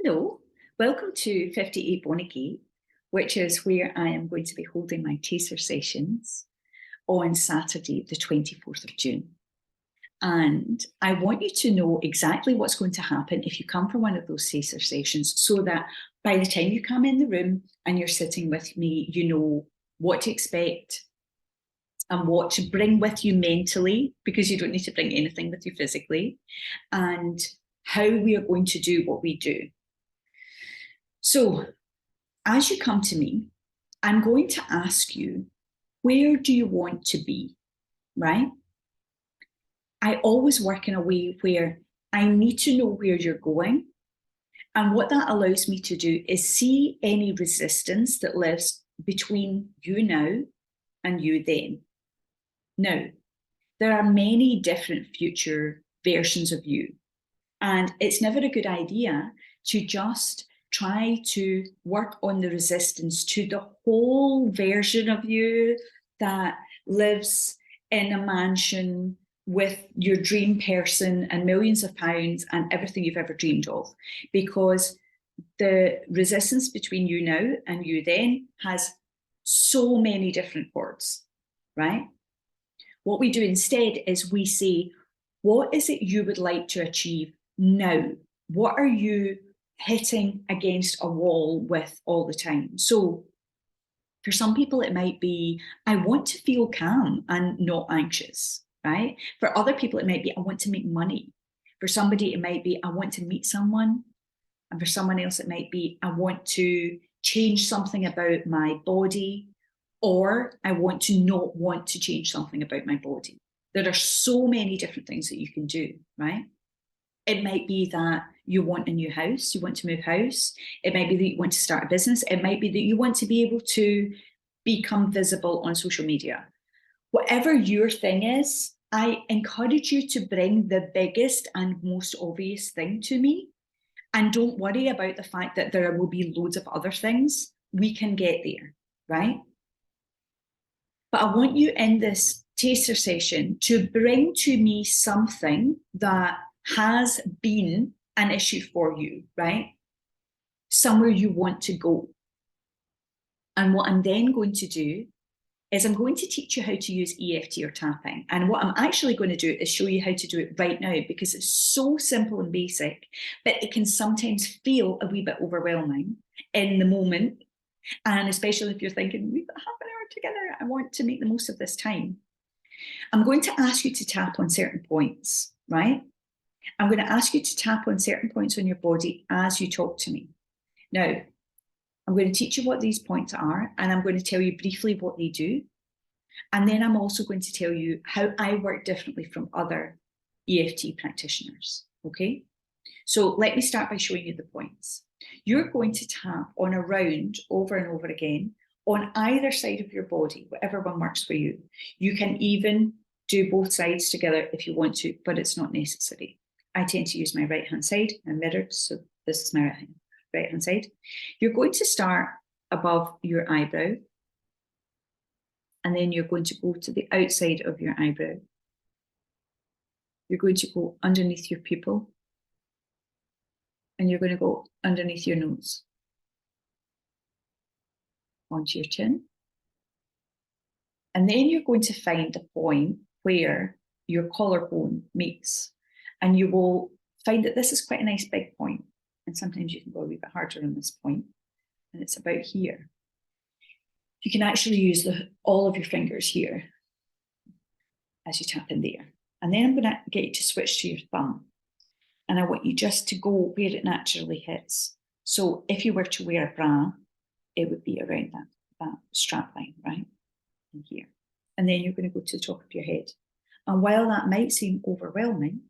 Hello, welcome to 58 Bonnygate, which is where I am going to be holding my taster sessions on Saturday, the 24th of June. And I want you to know exactly what's going to happen if you come for one of those taster sessions, so that by the time you come in the room and you're sitting with me, you know what to expect and what to bring with you mentally, because you don't need to bring anything with you physically, and how we are going to do what we do. So as you come to me, I'm going to ask you, where do you want to be, right? I always work in a way where I need to know where you're going. And what that allows me to do is see any resistance that lives between you now and you then. Now, there are many different future versions of you, and it's never a good idea to just try to work on the resistance to the whole version of you that lives in a mansion with your dream person and millions of pounds and everything you've ever dreamed of, because the resistance between you now and you then has so many different chords, right? What we do instead is we say, what is it you would like to achieve now? What are you hitting against a wall with all the time? So for some people, it might be, I want to feel calm and not anxious, right? For other people, it might be, I want to make money. For somebody, it might be, I want to meet someone. And for someone else, it might be, I want to change something about my body, or I want to not want to change something about my body. There are so many different things that you can do, right? It might be that you want a new house, you want to move house. It might be that you want to start a business. It might be that you want to be able to become visible on social media. Whatever your thing is, I encourage you to bring the biggest and most obvious thing to me. And don't worry about the fact that there will be loads of other things. We can get there, right? But I want you in this taster session to bring to me something that has been an issue for you, right? Somewhere you want to go. And what I'm then going to do is I'm going to teach you how to use EFT or tapping. And what I'm actually going to do is show you how to do it right now, because it's so simple and basic, but it can sometimes feel a wee bit overwhelming in the moment. And especially if you're thinking, we've got half an hour together, I want to make the most of this time. I'm going to ask you to tap on certain points, right? I'm going to ask you to tap on certain points on your body as you talk to me. Now, I'm going to teach you what these points are, and I'm going to tell you briefly what they do. And then I'm also going to tell you how I work differently from other EFT practitioners, okay? So let me start by showing you the points. You're going to tap on a round over and over again on either side of your body, whatever one works for you. You can even do both sides together if you want to, but it's not necessary. I tend to use my right-hand side. I'm mirrored, so this is my right-hand side. You're going to start above your eyebrow, and then you're going to go to the outside of your eyebrow. You're going to go underneath your pupil, and you're going to go underneath your nose, onto your chin. And then you're going to find the point where your collarbone meets. And you will find that this is quite a nice big point. And sometimes you can go a wee bit harder on this point. And it's about here. You can actually use all of your fingers here as you tap in there. And then I'm going to get you to switch to your thumb. And I want you just to go where it naturally hits. So if you were to wear a bra, it would be around that strap line, right? In here. And then you're going to go to the top of your head. And while that might seem overwhelming,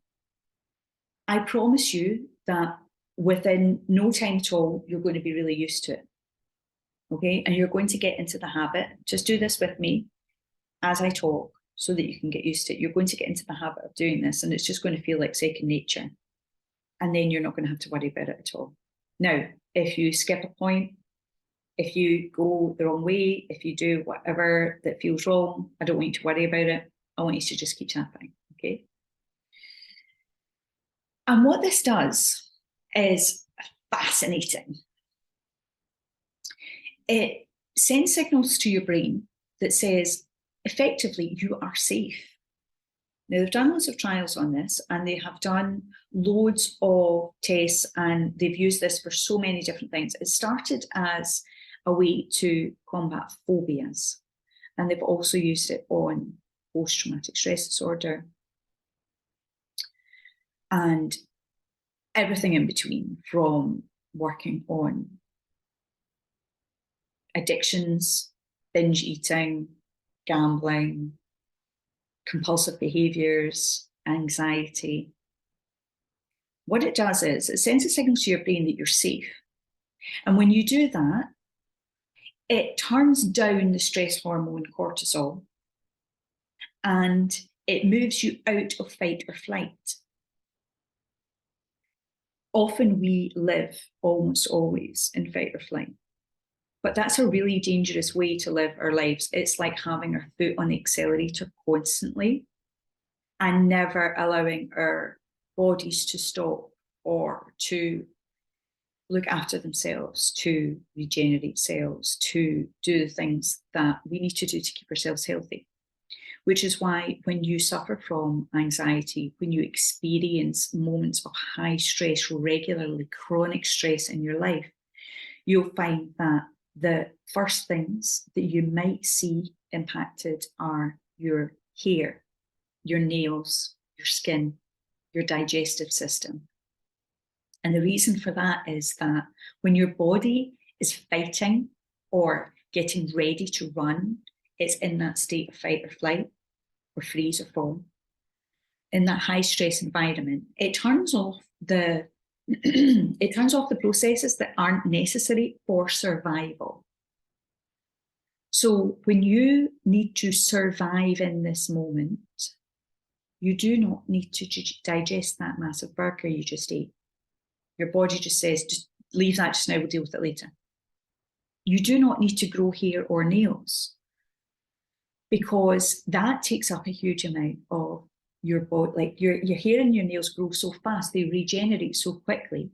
I promise you that within no time at all, you're going to be really used to it. Okay? And you're going to get into the habit. Just do this with me as I talk so that you can get used to it. You're going to get into the habit of doing this, and it's just going to feel like second nature. And then you're not going to have to worry about it at all. Now, if you skip a point, if you go the wrong way, if you do whatever that feels wrong, I don't want you to worry about it. I want you to just keep tapping, okay? And what this does is fascinating. It sends signals to your brain that says, effectively, you are safe. Now, they've done loads of trials on this, and they have done loads of tests, and they've used this for so many different things. It started as a way to combat phobias, and they've also used it on post-traumatic stress disorder and everything in between, from working on addictions, binge eating, gambling, compulsive behaviors, anxiety. What it does is it sends a signal to your brain that you're safe. And when you do that, it turns down the stress hormone cortisol, and it moves you out of fight or flight. Often we live almost always in fight or flight, but that's a really dangerous way to live our lives. It's like having our foot on the accelerator constantly and never allowing our bodies to stop or to look after themselves, to regenerate cells, to do the things that we need to do to keep ourselves healthy. Which is why when you suffer from anxiety, when you experience moments of high stress regularly, chronic stress in your life, you'll find that the first things that you might see impacted are your hair, your nails, your skin, your digestive system. And the reason for that is that when your body is fighting or getting ready to run, it's in that state of fight or flight or freeze or fawn. In that high stress environment, it turns off the processes that aren't necessary for survival. So when you need to survive in this moment, you do not need to digest that massive burger you just ate. Your body just says, just leave that just now, we'll deal with it later. You do not need to grow hair or nails, because that takes up a huge amount of your body. Like your hair and your nails grow so fast, they regenerate so quickly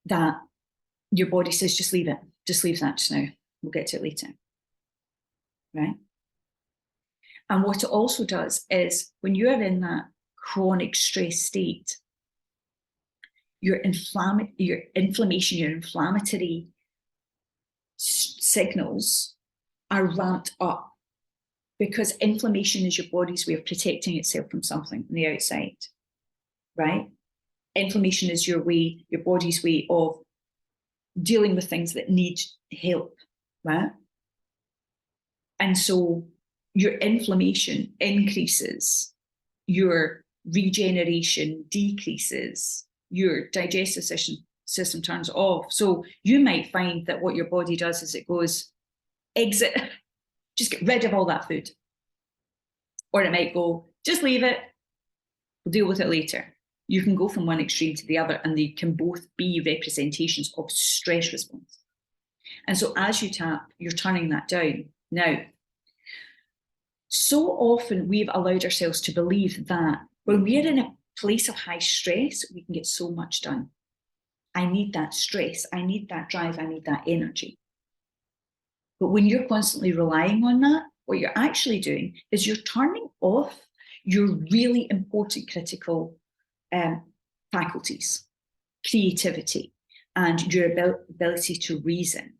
that your body says, just leave it. Just leave that just now. We'll get to it later. Right? And what it also does is when you are in that chronic stress state, your inflammation, your inflammatory signals are ramped up, because inflammation is your body's way of protecting itself from something on the outside, right? Inflammation is your body's way of dealing with things that need help, right? And so your inflammation increases, your regeneration decreases, your digestive system turns off. So you might find that what your body does is it goes, exit, just get rid of all that food. Or it might go, just leave it, we'll deal with it later. You can go from one extreme to the other, and they can both be representations of stress response. And so as you tap, you're turning that down. Now, so often we've allowed ourselves to believe that when we're in a place of high stress, we can get so much done. I need that stress, I need that drive, I need that energy. But when you're constantly relying on that, what you're actually doing is you're turning off your really important critical faculties, creativity, and your ability to reason.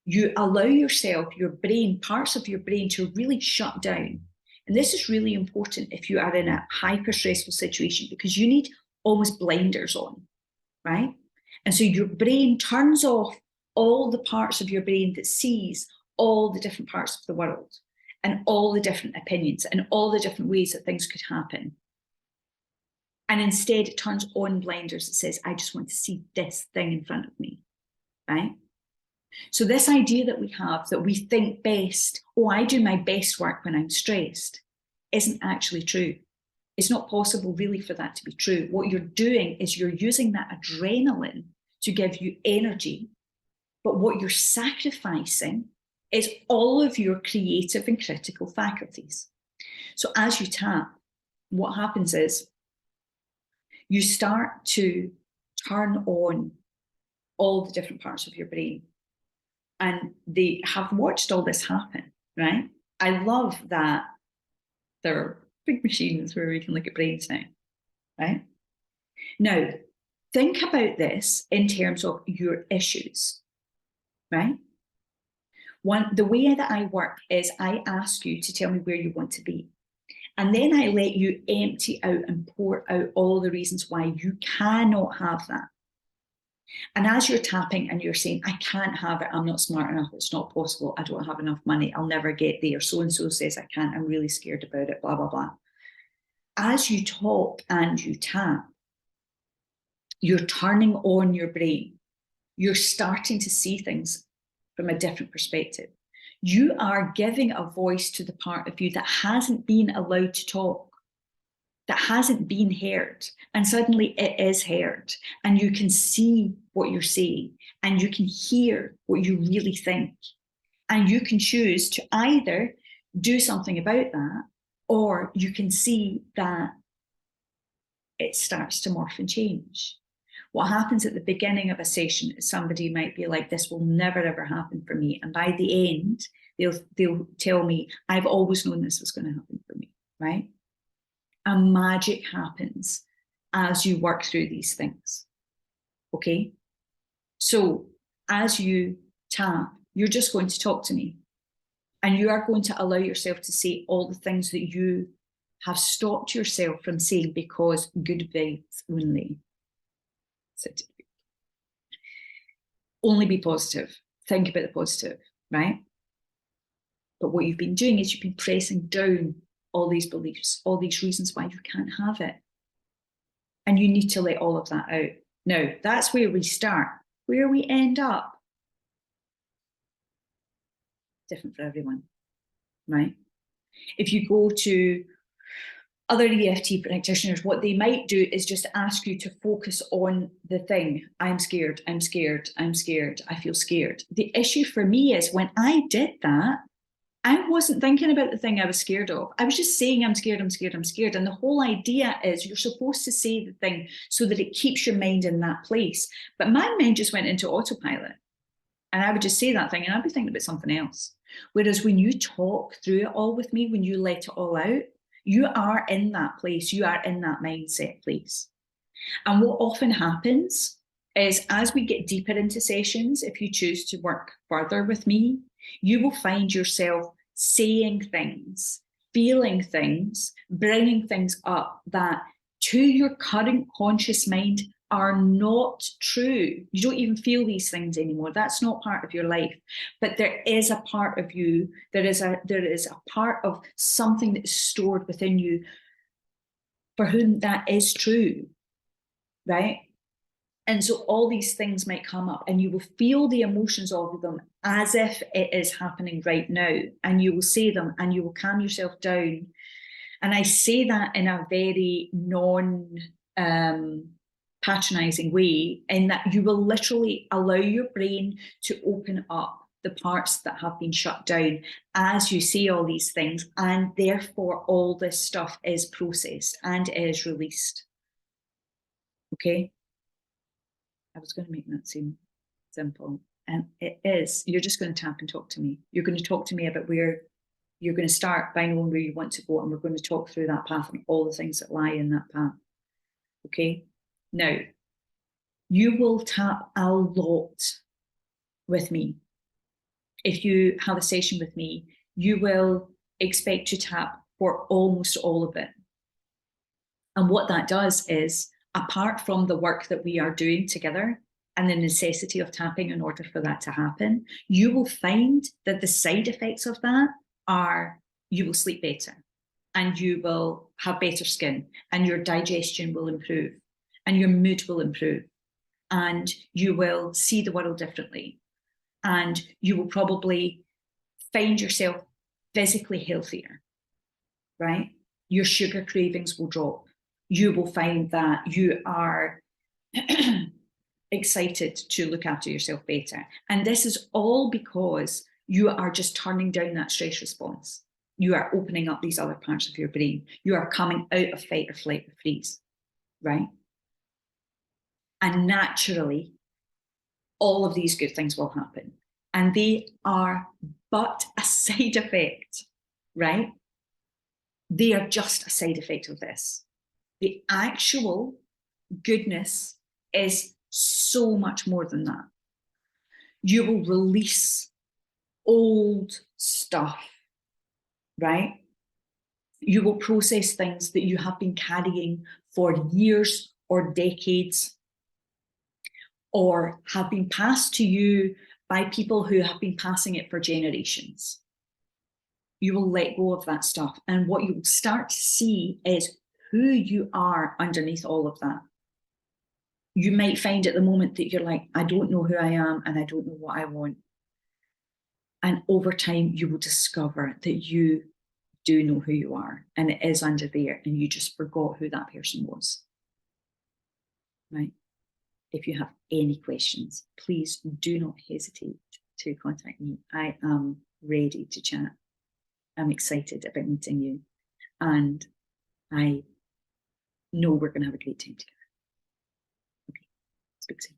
You allow yourself, your brain, parts of your brain to really shut down. And this is really important if you are in a hyper stressful situation, because you need almost blinders on, right? And so your brain turns off all the parts of your brain that sees all the different parts of the world and all the different opinions and all the different ways that things could happen. And instead it turns on blinders that says, I just want to see this thing in front of me, right? So this idea that we have, that we think best, oh, I do my best work when I'm stressed, isn't actually true. It's not possible really for that to be true. What you're doing is you're using that adrenaline to give you energy, but what you're sacrificing is all of your creative and critical faculties. So as you tap, what happens is you start to turn on all the different parts of your brain. And they have watched all this happen, right? I love that there are big machines where we can look at brains now, right? Now, think about this in terms of your issues, right? The way that I work is I ask you to tell me where you want to be. And then I let you empty out and pour out all the reasons why you cannot have that. And as you're tapping and you're saying, I can't have it, I'm not smart enough, it's not possible, I don't have enough money, I'll never get there, so-and-so says I can't, I'm really scared about it, blah, blah, blah. As you talk and you tap, you're turning on your brain. You're starting to see things from a different perspective. You are giving a voice to the part of you that hasn't been allowed to talk, that hasn't been heard, and suddenly it is heard, and you can see what you're saying, and you can hear what you really think, and you can choose to either do something about that, or you can see that it starts to morph and change. What happens at the beginning of a session is somebody might be like, this will never ever happen for me, and by the end they'll tell me, I've always known this was going to happen for me, right? And magic happens as you work through these things. Okay? So as you tap, you're just going to talk to me. And you are going to allow yourself to say all the things that you have stopped yourself from saying because good vibes only. Only be positive. Think about the positive, right? But what you've been doing is you've been pressing down all these beliefs, all these reasons why you can't have it. And you need to let all of that out. Now, that's where we start. Where we end up, different for everyone, right? If you go to other EFT practitioners, what they might do is just ask you to focus on the thing. I'm scared, I'm scared, I'm scared, I feel scared. The issue for me is when I did that, I wasn't thinking about the thing I was scared of. I was just saying, I'm scared, I'm scared, I'm scared. And the whole idea is you're supposed to say the thing so that it keeps your mind in that place. But my mind just went into autopilot. And I would just say that thing and I'd be thinking about something else. Whereas when you talk through it all with me, when you let it all out, you are in that place. You are in that mindset place. And what often happens is as we get deeper into sessions, if you choose to work further with me, you will find yourself saying things, feeling things, bringing things up that to your current conscious mind are not true. You don't even feel these things anymore. That's not part of your life. But there is a part of you, there is a part of something that is stored within you for whom that is true, right? And so all these things might come up and you will feel the emotions of them as if it is happening right now. And you will say them and you will calm yourself down. And I say that in a very non-patronizing way, in that you will literally allow your brain to open up the parts that have been shut down as you say all these things. And therefore, all this stuff is processed and is released. Okay? I was going to make that seem simple, and it is. You're just going to tap and talk to me. You're going to talk to me about where you're going to start by knowing where you want to go, and we're going to talk through that path and all the things that lie in that path. Okay? Now, you will tap a lot with me. If you have a session with me, you will expect to tap for almost all of it. And what that does is, apart from the work that we are doing together and the necessity of tapping in order for that to happen, you will find that the side effects of that are you will sleep better and you will have better skin and your digestion will improve and your mood will improve and you will see the world differently and you will probably find yourself physically healthier, right? Your sugar cravings will drop. You will find that you are excited to look after yourself better. And this is all because you are just turning down that stress response. You are opening up these other parts of your brain. You are coming out of fight or flight or freeze, right? And naturally, all of these good things will happen. And they are but a side effect, right? They are just a side effect of this. The actual goodness is so much more than that. You will release old stuff, right? You will process things that you have been carrying for years or decades, or have been passed to you by people who have been passing it for generations. You will let go of that stuff. And what you will start to see is who you are underneath all of that. You might find at the moment that you're like, I don't know who I am and I don't know what I want. And over time, you will discover that you do know who you are, and it is under there, and you just forgot who that person was. Right? If you have any questions, please do not hesitate to contact me. I am ready to chat. I'm excited about meeting you, and I know we're going to have a great time together. Okay, speak soon.